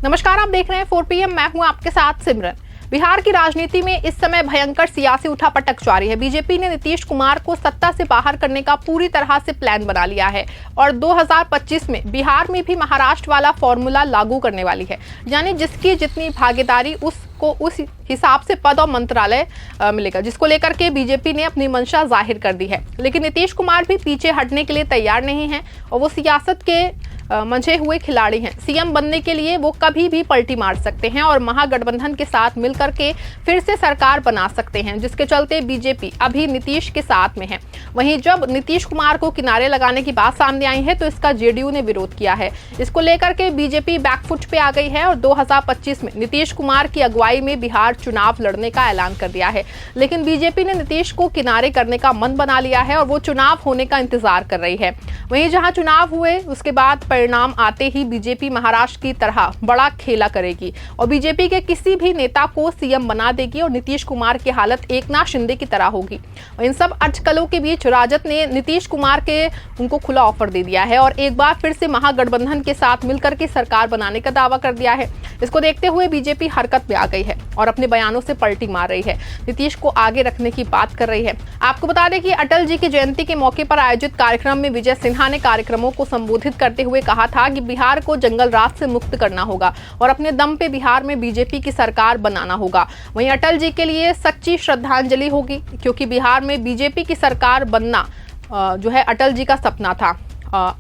नमस्कार, आप देख रहे हैं 4 PM। मैं हूं आपके साथ सिमरन। बिहार की राजनीति में इस समय भयंकर सियासी उठापटक जारी है। बीजेपी ने नीतीश कुमार को सत्ता से बाहर करने का पूरी तरह से प्लान बना लिया है और 2025 में बिहार में भी महाराष्ट्र वाला फॉर्मूला लागू करने वाली है। यानी जिसकी जितनी भागीदारी उसको उस हिसाब से पद और मंत्रालय मिलेगा, जिसको लेकर के बीजेपी ने अपनी मंशा जाहिर कर दी है। लेकिन नीतीश कुमार भी पीछे हटने के लिए तैयार नहीं है और वो सियासत के मंझे हुए खिलाड़ी हैं। सीएम बनने के लिए वो कभी भी पलटी मार सकते हैं और महागठबंधन के साथ मिलकर के फिर से सरकार बना सकते हैं, जिसके चलते बीजेपी अभी नीतीश के साथ में है। वहीं जब नीतीश कुमार को किनारे लगाने की बात सामने आई है तो इसका जेडीयू ने विरोध किया है। इसको लेकर के बीजेपी बैकफुट पे आ गई है और 2025 में नीतीश कुमार की अगुवाई में बिहार चुनाव लड़ने का ऐलान कर दिया है। लेकिन बीजेपी ने नीतीश को किनारे करने का मन बना लिया है और वो चुनाव होने का इंतजार कर रही है। वहीं जहां चुनाव हुए उसके बाद परिणाम आते ही बीजेपी महाराष्ट्र की तरह बड़ा खेला करेगी और बीजेपी के किसी भी नेता को सीएम बना देगी और नीतीश कुमार की हालत एकनाथ शिंदे की तरह होगी। और इन सब अटकलों के बीच राजद ने नीतीश कुमार के उनको खुला ऑफर दे दिया है और एक बार फिर से महागठबंधन के साथ मिलकर के सरकार बनाने का दावा कर दिया है। इसको देखते हुए बीजेपी हरकत में आ गई है और अपने बयानों से पलटी मार रही है, नीतीश को आगे रखने की बात कर रही है। आपको बता दें कि अटल जी की जयंती के मौके पर आयोजित कार्यक्रम में विजय सिन्हा ने कार्यक्रमों को संबोधित करते हुए कहा था कि बिहार को जंगल राज से मुक्त करना होगा और अपने दम पे बिहार में बीजेपी की सरकार बनाना होगा। वहीं अटल जी के लिए सच्ची श्रद्धांजलि होगी, क्योंकि बिहार में बीजेपी की सरकार बनना जो है अटल जी का सपना था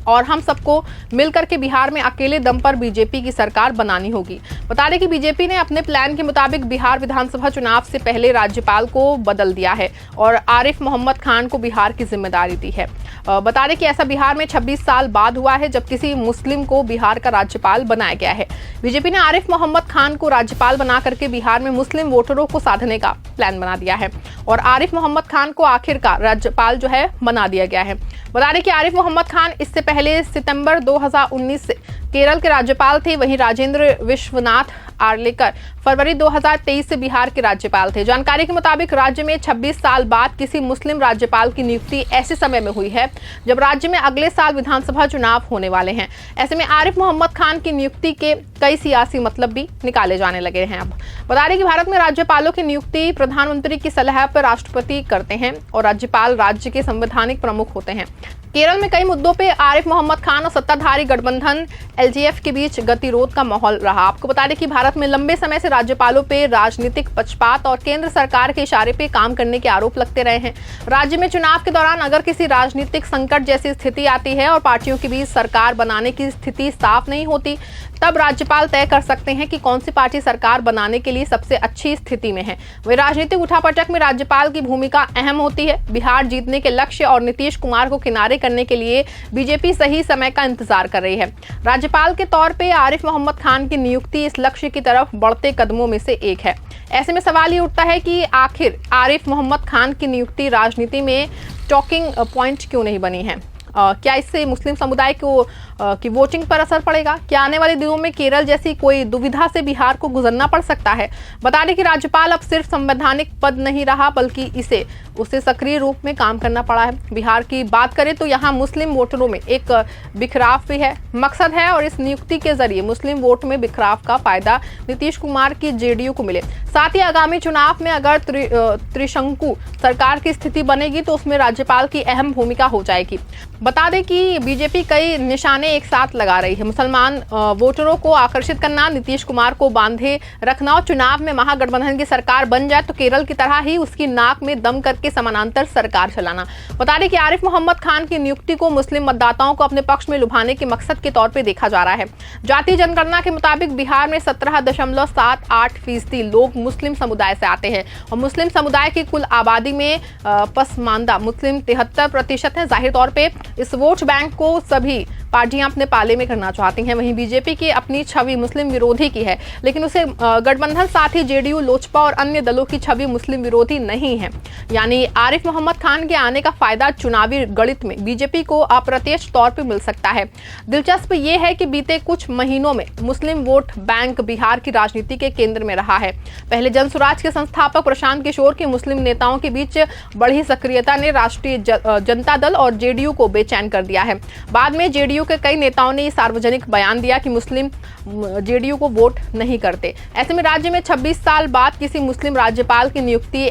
और हम सबको मिलकर के बिहार में अकेले दम पर बीजेपी की सरकार बनानी होगी। बता दें कि बीजेपी ने अपने प्लान के मुताबिक बिहार विधानसभा चुनाव से पहले राज्यपाल को बदल दिया है और आरिफ मोहम्मद खान को बिहार की जिम्मेदारी दी है। बता दें कि ऐसा बिहार में 26 साल बाद हुआ है जब किसी मुस्लिम को बिहार का राज्यपाल बनाया गया है। बीजेपी ने आरिफ मोहम्मद खान को राज्यपाल बना करके बिहार में मुस्लिम वोटरों को साधने का प्लान बना दिया है और आरिफ मोहम्मद खान को आखिरकार राज्यपाल जो है बना दिया गया है। बता दें कि आरिफ मोहम्मद खान इससे पहले सितंबर 2019 से केरल के राज्यपाल थे। वहीं राजेंद्र विश्वनाथ आर्लेकर फरवरी 2023 से बिहार के राज्यपाल थे। जानकारी के मुताबिक राज्य में 26 साल बाद किसी मुस्लिम राज्यपाल की नियुक्ति ऐसे समय में हुई है जब राज्य में अगले साल विधानसभा चुनाव होने वाले हैं। ऐसे में आरिफ मोहम्मद खान की नियुक्ति के कई सियासी मतलब भी निकाले जाने लगे हैं। अब बता दें कि भारत में राज्यपालों की नियुक्ति प्रधानमंत्री की सलाह पर राष्ट्रपति करते हैं और राज्यपाल राज्य के संवैधानिक प्रमुख होते हैं। केरल में कई मुद्दों पे आरिफ मोहम्मद खान और सत्ताधारी गठबंधन एलजेएफ के बीच गतिरोध का माहौल रहा। आपको बता दें कि भारत में लंबे समय से राज्यपालों पे राजनीतिक पक्षपात और केंद्र सरकार के इशारे पे काम करने के आरोप लगते रहे हैं। राज्य में चुनाव के दौरान अगर किसी राजनीतिक संकट जैसी स्थिति आती है और पार्टियों के बीच सरकार बनाने की स्थिति साफ नहीं होती, तब राज्यपाल तय कर सकते हैं कि कौन सी पार्टी सरकार बनाने के लिए सबसे अच्छी स्थिति में है। वही राजनीतिक उठापटक में राज्यपाल की भूमिका अहम होती है। बिहार जीतने के लक्ष्य और नीतीश कुमार को किनारे करने के लिए बीजेपी सही समय का इंतजार कर रही है। राज्यपाल के तौर पे आरिफ मोहम्मद खान की नियुक्ति इस लक्ष्य की तरफ बढ़ते कदमों में से एक है। ऐसे में सवाल ये उठता है कि आखिर आरिफ मोहम्मद खान की नियुक्ति राजनीति में टॉकिंग पॉइंट क्यों नहीं बनी है? क्या इससे मुस्लिम समुदाय को की वोटिंग पर असर पड़ेगा? क्या आने वाले दिनों में केरल जैसी कोई दुविधा से बिहार को गुजरना पड़ सकता है? बता दें कि राज्यपाल अब सिर्फ संवैधानिक पद नहीं रहा, बल्कि उसे सक्रिय रूप में काम करना पड़ा है। बिहार की बात करें तो यहाँ मुस्लिम वोटरों में एक बिखराव भी है, मकसद है और इस नियुक्ति के जरिए मुस्लिम वोट में बिखराव का फायदा नीतीश कुमार की जेडीयू को मिले। साथ ही आगामी चुनाव में अगर त्रिशंकु सरकार की स्थिति बनेगी तो उसमें राज्यपाल की अहम भूमिका हो जाएगी। बता दें कि बीजेपी कई निशाने एक साथ लगा रही है। मुसलमान वोटरों को आकर्षित करना, नीतीश कुमार को बांधे रखना और चुनाव में महागठबंधन की सरकार बन जाए तो केरल की तरह ही उसकी नाक में दम करके समानांतर सरकार चलाना। बता दें कि आरिफ मोहम्मद खान की नियुक्ति को मुस्लिम मतदाताओं को अपने पक्ष में लुभाने के मकसद के तौर पर देखा जा रहा है। जातीय जनगणना के मुताबिक बिहार में 17.78% लोग मुस्लिम समुदाय से आते हैं और मुस्लिम समुदाय की कुल आबादी में पसमानदा मुस्लिम 73% है। जाहिर तौर पे इस वोट बैंक को सभी पार्टियां अपने पाले में करना चाहती हैं। वहीं बीजेपी की अपनी छवि मुस्लिम विरोधी की है, लेकिन उसे गठबंधन साथी जेडीयू, लोजपा और अन्य दलों की छवि मुस्लिम विरोधी नहीं है। यानी आरिफ मोहम्मद खान के आने का फायदा चुनावी गणित में बीजेपी को अप्रत्यक्ष तौर पर मिल सकता है। दिलचस्प ये है कि बीते कुछ महीनों में मुस्लिम वोट बैंक बिहार की राजनीति के केंद्र में रहा है। पहले जनसुराज के संस्थापक प्रशांत किशोर के मुस्लिम नेताओं के बीच बढ़ी सक्रियता ने राष्ट्रीय जनता दल और जेडीयू को बेचैन कर दिया है। बाद में जेडीयू जेडीयू के कई नेताओं ने ये सार्वजनिक बयान दिया कि मुस्लिम जेडीयू को वोट नहीं करते। ऐसे में राज्य में 26 साल बाद किसी मुस्लिम राज्यपाल की नियुक्ति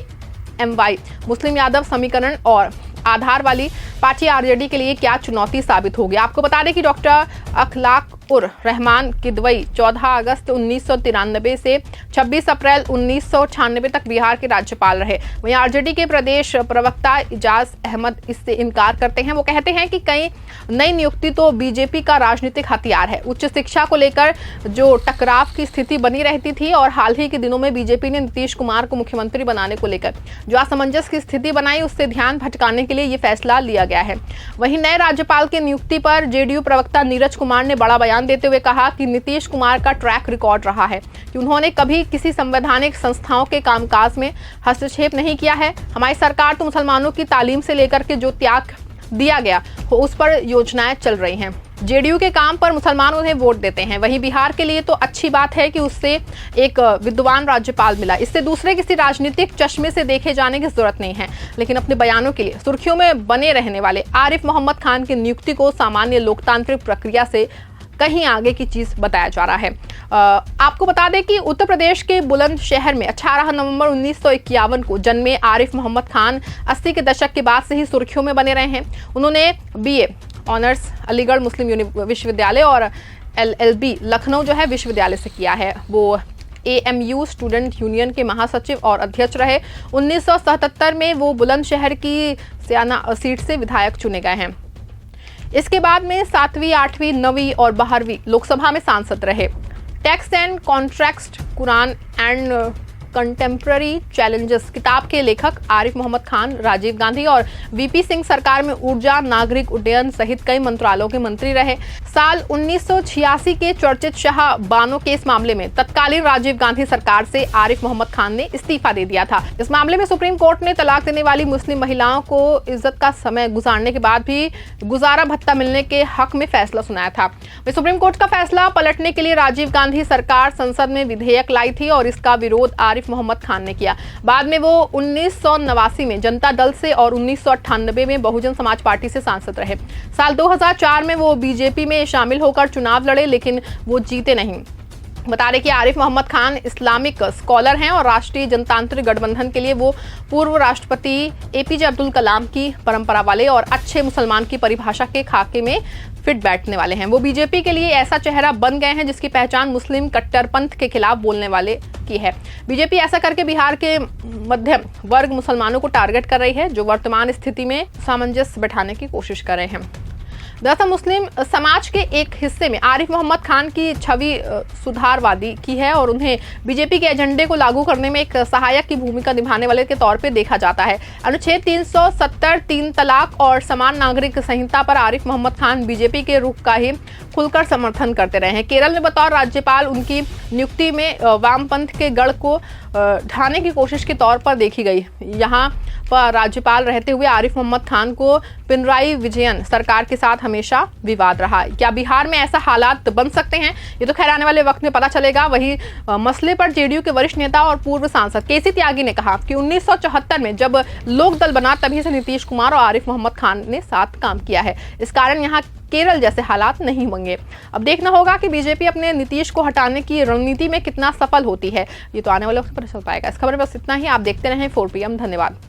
MY मुस्लिम यादव समीकरण और आधार वाली पार्टी आरजेडी के लिए क्या चुनौती साबित होगी। आपको बता दें कि डॉक्टर अखलाकुर रहमान किदवई 14 अगस्त 1993 से 26 अप्रैल 1996 तक बिहार के राज्यपाल रहे। वहीं आरजेडी के प्रदेश प्रवक्ता इजाज अहमद इससे इनकार करते हैं। वो कहते हैं कि कई नई नियुक्ति तो बीजेपी का राजनीतिक हथियार है। उच्च शिक्षा को लेकर जो टकराव की स्थिति बनी रहती थी और हाल ही के दिनों में बीजेपी ने नीतीश कुमार को मुख्यमंत्री बनाने को लेकर जो असमंजस की स्थिति बनाई, उससे ध्यान भटकाने के लिए ये फैसला लिया गया है। वहीं नए राज्यपाल की नियुक्ति पर जेडीयू प्रवक्ता नीरज कुमार ने बड़ा बयान देते हुए कहा कि नीतीश कुमार का ट्रैक रिकॉर्ड रहा है कि उन्होंने कभी किसी संवैधानिक संस्थाओं के कामकाज में हस्तक्षेप नहीं किया है। हमारी सरकार तो मुसलमानों की तालीम से लेकर के जो त्याग दिया गया उस पर योजनाएं चल रही हैं। जेडीयू के काम पर मुसलमान उन्हें वोट देते हैं। वहीं बिहार के लिए तो अच्छी बात है कि उससे एक विद्वान राज्यपाल मिला। इससे दूसरे किसी राजनीतिक चश्मे से देखे जाने की जरूरत नहीं है। लेकिन अपने बयानों के लिए सुर्खियों में बने रहने वाले आरिफ मोहम्मद खान की नियुक्ति को सामान्य लोकतांत्रिक प्रक्रिया से कहीं आगे की चीज बताया जा रहा है। आपको बता दें कि उत्तर प्रदेश के बुलंदशहर में 18 नवंबर 1951 को जन्मे आरिफ मोहम्मद खान 80 के दशक के बाद से ही सुर्खियों में बने रहे हैं। उन्होंने BA ऑनर्स अलीगढ़ मुस्लिम विश्वविद्यालय और LLB लखनऊ जो है विश्वविद्यालय से किया है। वो AMU स्टूडेंट यूनियन के महासचिव और अध्यक्ष रहे। 1977 में वो बुलंदशहर की सियाना सीट से विधायक चुने गए हैं। इसके बाद में 7वीं, 8वीं, 9वीं और 12वीं लोकसभा में सांसद रहे। Tax and contract, Quran and contemporary challenges किताब के लेखक आरिफ मोहम्मद खान राजीव गांधी और VP सिंह सरकार में ऊर्जा, नागरिक उड्डयन सहित कई मंत्रालयों के मंत्री रहे। साल 1986 के चर्चित शाह बानो केस मामले में तत्कालीन राजीव गांधी सरकार से आरिफ मोहम्मद खान ने इस्तीफा दे दिया था। इस मामले में सुप्रीम कोर्ट ने तलाक देने वाली मुस्लिम महिलाओं को इज्जत का समय गुजारने के बाद भी गुजारा भत्ता मिलने के हक में फैसला सुनाया था। सुप्रीम कोर्ट का फैसला पलटने के लिए राजीव गांधी सरकार संसद में विधेयक लाई थी और इसका विरोध आरिफ मोहम्मद खान ने किया। बाद में वो 1989 में जनता दल से और 1998 में बहुजन समाज पार्टी से सांसद रहे। साल 2004 में वो बीजेपी में शामिल होकर चुनाव लड़े, लेकिन वो जीते नहीं। बता दें कि आरिफ मोहम्मद खान इस्लामिक स्कॉलर हैं और राष्ट्रीय जनतांत्रिक गठबंधन के लिए वो पूर्व राष्ट्रपति APJ अब्दुल कलाम की परंपरा वाले और अच्छे मुसलमान की परिभाषा के खाके में फिट बैठने वाले हैं। वो बीजेपी के लिए ऐसा चेहरा बन गए हैं जिसकी पहचान मुस्लिम कट्टरपंथ के खिलाफ बोलने वाले की है। बीजेपी ऐसा करके बिहार के मध्यम वर्ग मुसलमानों को टारगेट कर रही है, जो वर्तमान स्थिति में सामंजस्य बैठाने की कोशिश कर रहे हैं। दरअसल मुस्लिम समाज के एक हिस्से में आरिफ मोहम्मद खान की छवि सुधारवादी की है और उन्हें बीजेपी के एजेंडे को लागू करने में एक सहायक की भूमिका निभाने वाले के तौर पे देखा जाता है। अनुच्छेद 370, 3 तलाक और समान नागरिक संहिता पर आरिफ मोहम्मद खान बीजेपी के रुख का ही खुलकर समर्थन करते रहे हैं। केरल में बतौर राज्यपाल उनकी नियुक्ति में वामपंथ के गढ़ को ढाने की कोशिश के तौर पर देखी गई। यहाँ पर राज्यपाल रहते हुए आरिफ मोहम्मद खान को पिनराई विजयन सरकार के साथ हमेशा विवाद रहा। क्या बिहार में ऐसा हालात बन सकते हैं, ये तो खैर आने वाले वक्त में पता चलेगा। वही मसले पर जेडीयू के वरिष्ठ नेता और पूर्व सांसद केसी त्यागी ने कहा कि 1974 में जब लोक दल बना तभी से नीतीश कुमार और आरिफ मोहम्मद खान ने साथ काम किया है। इस कारण यहाँ केरल जैसे हालात नहीं होंगे। अब देखना होगा कि बीजेपी अपने नीतीश को हटाने की रणनीति में कितना सफल होती है, ये तो आने वाले वक्त पर चल पाएगा। इस खबर में बस इतना ही। आप देखते रहें 4 PM। धन्यवाद।